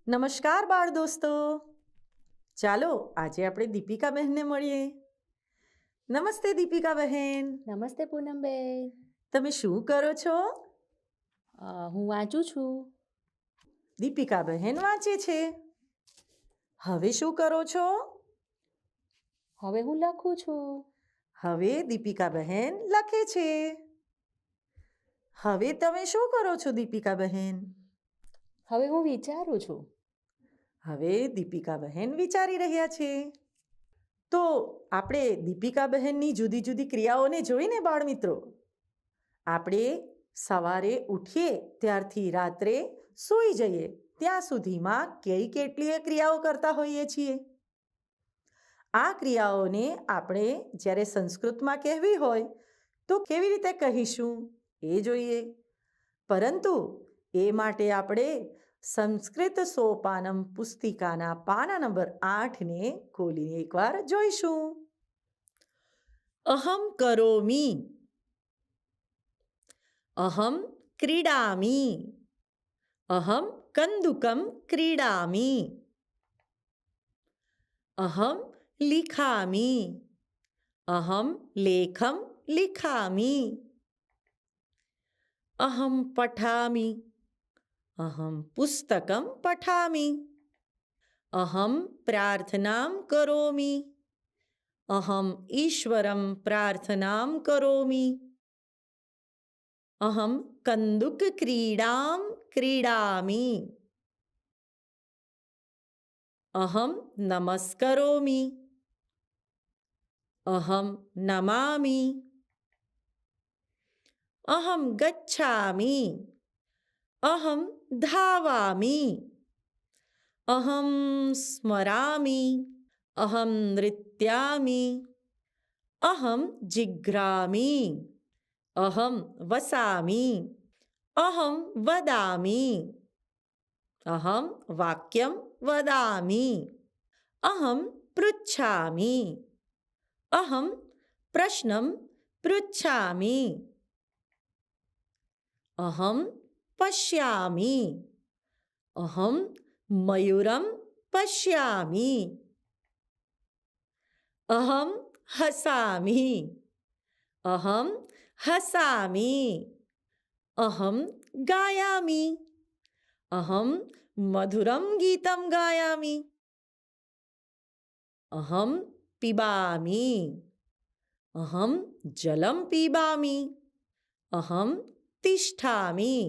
નમસ્કાર બાળ દોસ્તો. ચાલો આજે આપણે દીપિકા બહેનને મળીએ. નમસ્તે દીપિકા બહેન. નમસ્તે પૂનમબેન. તમે શું કરો છો? હું વાંચું છું. દીપિકા બહેન વાંચે છે. હવે શું કરો છો? હવે હું લખું છું. હવે દીપિકા બહેન લખે છે. હવે તમે શું કરો છો દીપિકા બહેન? હવે હું વિચારું છું. હવે દીપિકા બહેન વિચારી રહ્યા છે. તો આપણે દીપિકા બહેનની જુદી જુદી ક્રિયાઓને જોઈને બાળ મિત્રો, આપણે સવારે ઉઠીએ ત્યારથી રાત્રે સૂઈ જઈએ ત્યાં સુધીમાં કેટલીય ક્રિયાઓ કરતા હોઈએ છીએ. આ ક્રિયાઓને આપણે જ્યારે સંસ્કૃતમાં કહેવી હોય તો કેવી રીતે કહીશું એ જોઈએ. પરંતુ એ માટે આપણે સંસ્કૃત સોપાનમ પુસ્તિકાના પાના નંબર 8ને ખોલીને એકવાર જોઈશું. અહમ કરોમી, અહમ ક્રીડામી, અહમ કંદુકમ ક્રીડામી, અહમ લિખામી, અહમ લેખમ લિખામી, અહમ પઠામી, અહમ પુસ્તકમ પઠામી, અહમ પ્રાર્થનામ કરોમી, અહમ ઈશ્વરમ પ્રાર્થનામ કરોમી, અહમ કંદુક ક્રીડામ ક્રીડામી, અહમ નમસ્કરોમી, અહમ નમામી, અહમ ગચ્છામી, અહમ ધાવામી, અહમ સ્મરામી, અહમ નૃત્યામી, અહમ જિઘ્રામી, અહમ વસામી, અહમ વદામી, અહમ વાક્યમ વદામી, અહમ પૃચ્છામી, અહમ પ્રશ્નમ પૃચ્છામી, અહમ પશ્યામી, અહમ મયુરમ પશ્યામી, અહમ હસામી, અહમ હસામી, અહમ ગાયામી, અહમ મધુરમ ગીતમ ગાયામી, અહમ પિબામી, અહમ જલમ પીબામી, અહમ તિષ્ઠામી,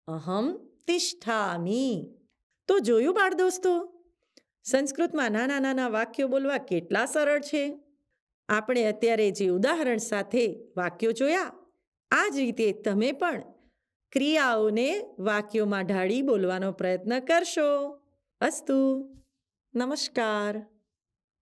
અહમ તિષ્ઠામી. તો જોયું બાળ દોસ્તો, સંસ્કૃતમાં નાના નાના વાક્યો બોલવા કેટલા સરળ છે. આપણે અત્યારે જે ઉદાહરણ સાથે વાક્યો જોયા, આ જ રીતે તમે પણ ક્રિયાઓને વાક્યોમાં ઢાળી બોલવાનો પ્રયત્ન કરશો. અસ્તુ. નમસ્કાર.